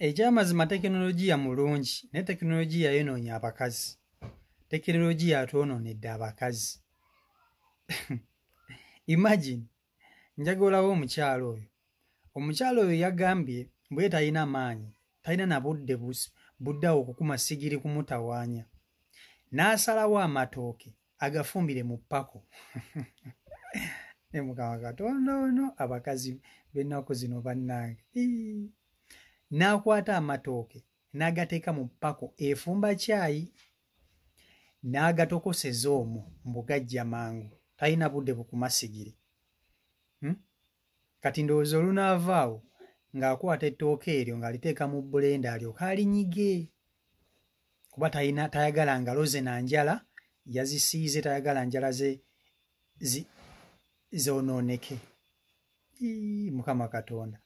Ekyamazima tekinologiya mulungi naye tekinologiya yonoonya abakazi. Tekinologiya atwonoonedde abakazi. Imagine njagolawo omukyalo oyo. Omukyalo oyo yagambye bwe talina maanyi, talina na budde buddawo okukuma sigiri kumutawaanya. N'asalawo amatooke agafumbire mu ppako. Ne Mukama Katonda ono abakazi b'ennaku zino bannange. N'akwata amatooke n'agateeka mu ppako efumba caayi n'agatokoseza omwo mbugajja mangu. Talina budde bukuma sigiri. Kati ndowooza olunaavaawo ng'akwata ettooke eryo ng'aliteeka mu bulenda alyoka alinyige. Kuba tayagala ngalo ze na njala yazisiize, tayagala njala zoonooneke. Mukama Katonda.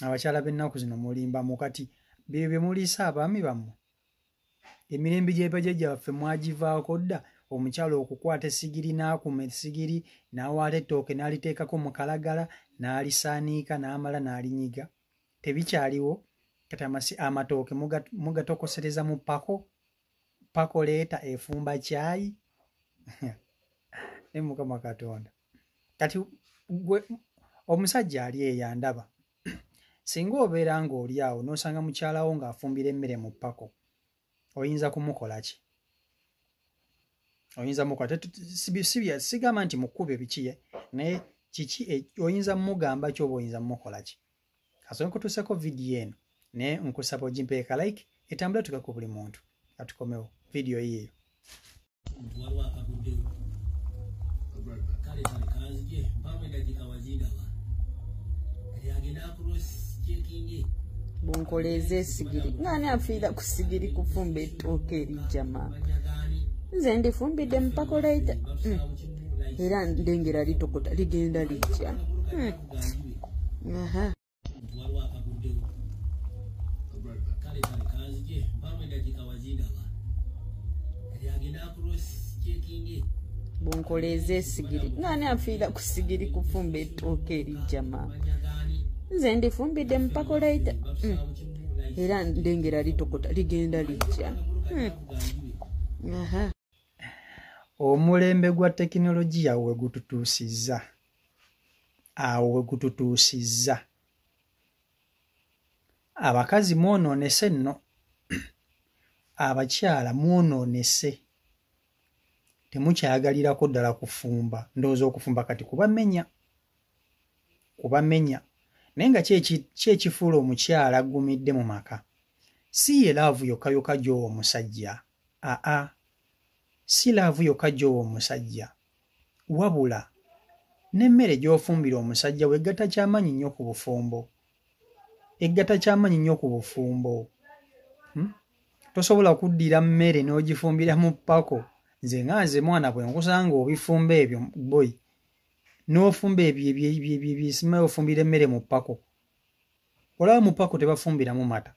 Abakyala b'ennaku zino mulimbamu kati bye muliisa abaami bammwe. Emirembe gye bajjajja baffe mwagivaako dda. Omukyalo okukwata essigiri n'akuma essigiri n'awaata ettooke n'aliteekako mu kalagala n'alisaaniika n'amala n'alinyiga. Tebikyaliwo. Kati amatooke mugatokosereza mu ppako leeta efumba caayi. Ne Mukama Katonda. Kati omusajja ali eyo ndaba. Singa obeera ng'oli awo n'osanga mukyalawo ng'afumbira emmere mu ppako, oyinza kumukola ki? Oyinza mukola sigamba nti mukube bikiye naye kiki oyinza mugamba ki oba oyinza mukola ki? Kasonga kutuuseko vidiyo eno naye nkusaba ogimpeeka like etambula tuka ku buli muntu. Katukomewo vidiyo yiyo. Bunkoleze esigiri. Ngani afiira ku sigiri kufumba ettooke erijja maama. Nze ndifumbidde mu ppako leeta. Era ndengera litokota ligenda lijja. Aha. Bunkoleze esigiri. Ngani afiira ku sigiri kufumba ettooke erijja maama. Nze ndifumbidde mu ppako leeta. Era ndengera litokota ligenda lijja. Aha. Omulembe gwa tekinologiya we gututuusizza. Awo we gututuusizza. Abakazi mwonoonese nno. Abakyala mwonoonese. Temukyayagalirako ddala kufumba. Ndowooza okufumba kati kubamenya. Naye nga ki ekifuula omukyala aggumidde mu maka? Si ye laavu yokka gy'owa omusajja. Si laavu yokka gy'owa omusajja. Wabula n'emmere gy'ofumbira omusajja we egatta kyamaanyi nnyo ku bufumbo. Tosobola kuddira mmere n'ogifumbira mu ppako. Nze mwana bwe nkusanga obifumba ebyo boy. N'ofumba ebyo simanyi ofumbira emmere mu ppako. Olaba mu ppako tebafumbiramu mata.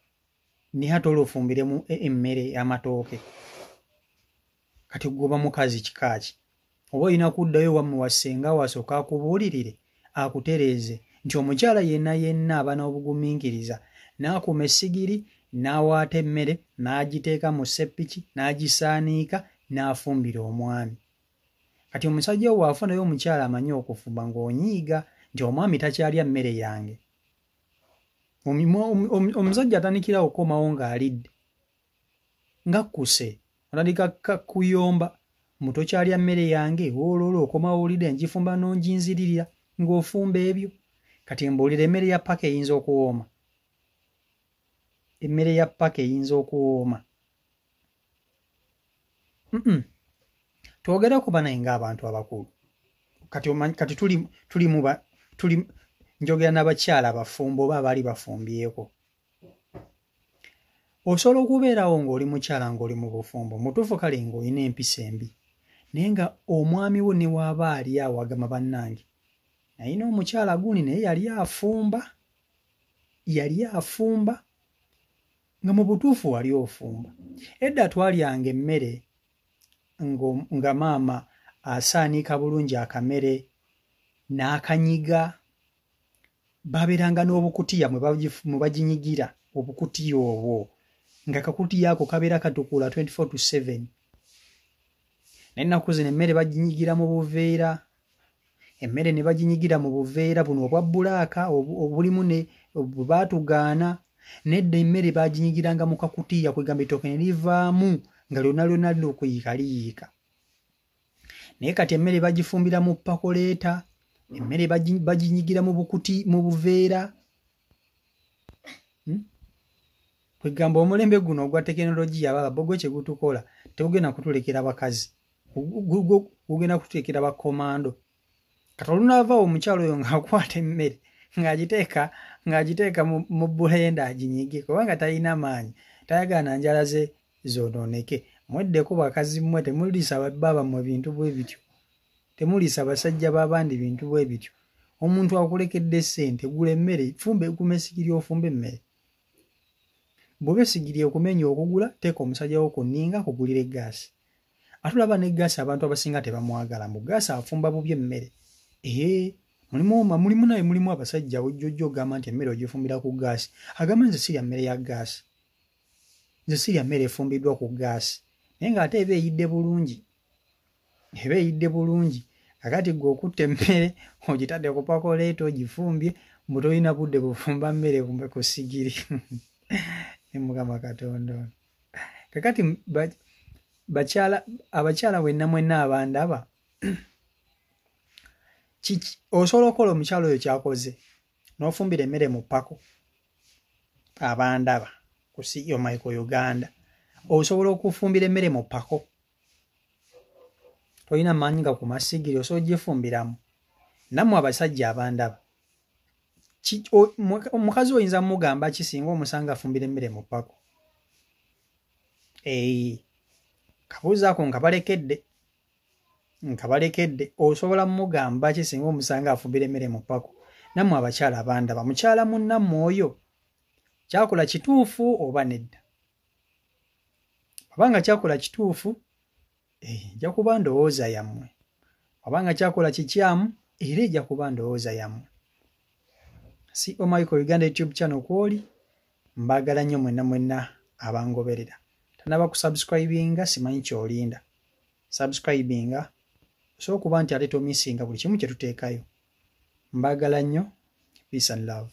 Naye ate olwofumbiremu emmere y'amatooke. Kati gwoba mukazi kikaaki. Oba olina kuddayo wammwe wassenga wasooka akubuulirire akutereeze nti omukyala yenna aba n'obugumiikiriza n'akuma essigiri n'awaata emmere n'agiteeka mu seppiki n'agisaaniika n'afumbira omwami. Kati omusajja wo afunayo omukyala amanyi okufumba ng'onyiiga nti omwami takyalya mmere yange. Omusajja atandikirawo okukomawo ng'alidde. Ngakkuse otandika kuyomba mutokyalya mmere yange olwolwo okomawo olidde ngifumba n'onginziririra ng'ofumba ebyo. Kati mbuulira emmere ya ppaka eyinza okuwooma. Emmere ya ppaka eyinza okuwooma. Twogereko banaye ng'abantu abakulu. Kati tuli njogera n'abakyala abafumbo oba abaali bafumbyeko. Osobola okubeerawo ng'oli mukyala ng'oli mu bufumbo mutuufu kale ng'olina empisa embi. Naye nga omwami wo ne waaba ali awo agamba bannange nalina omukyala gundi naye yali afumba nga mu butuufu wali ofumba. Edda twalyanga emmere nga maama asaanika bulungi akamere n'akanyiga. Babeeranga n'obukutiya mwe baginyigira obukutiya obwo nga kakutiya ako kabeera katukula 24/7 nennaku zino emmere baginyigira mu buveera emmere ne baginyigira mu buveera buno obwa bulaaka obulimu ne bwebatugaana nedda emmere baginyigiranga mu kakutiya kwegamba ettooke ne livaamu nga lyonna lyokuyikaliyiika naye kati emmere bagifumbira mu pakoleeta emmere baginyigira mu buveera kwegamba omulembe guno ogwa tekinologiya baba gwe kye gutukola tegugenda kutulekera bakazi gugenda kutulekera bakomando kati olunaavaawo omukyalo oyo ng'akwata emmere ng'agiteeka mu bulenda aginyige kubanga talina maanyi tayagana njala ze zonooneke mweddeko bakazi mmwe temuliisa baba mu bintu bwe bityo temuliisa basajja b'abandi bintu bwe bityo omuntu akulekedde ssente gula emmere fumbe kumesigiri ofumbe emmere bw'oba esigiri okumenya okugula teeka omusajja wo ku nninga kugulira eggaasi atulaba n'eggaasi abantu abasinga tebamwagala mu ggaasi afumba bubi emmere mulimu naye mulimu abasajja ojjojja ogamba nti emmere ogifumbira ku ggaasi agamba nze sirya mmere ya ggaasi nze sirya mmere efumbiddwa ku ggaasi naye ng'ate eba eyidde bulungi kakati gwe okutta emmere ogitadde ku pakoleeta ogifumbye mbu tolina budde bufumba mmere kumbe ku sigiri ne Mukama Katonda ono kakati abakyala mwenna abandaba osobola okukola omukyalo oyo kyakoze n'ofumbira emmere mu pako abandaba ku Yomaiko Uganda osobola okufumbira emmere mu pako tolina maanyi nga ku masigiri osobola ogyefumbiramu nammwe abasajja abandaba omukazi oyinza mugamba kisinga omusanga afumbira emmere mu pako kabuuza ako nga balekedde osobola mugamba kisinga omusanga afumbira emmere mu pako nammwe abakyala abandaba mukyala munnammwe oyo kyakola kituufu oba nedda obanga kyakola kituufu ejja kuba ndowooza yammwe obanga kyakola kikyamu era ejja kuba ndowooza yammwe si Yomaiko Uganda YouTube channel kwoli mbagala nnyo mwenna abangoberera tanaba kusubscribinga simanyi kyolinda subscribinga so kuba nti ate tomisinga buli kimu kye tuteekayo mbagala nnyo peace and love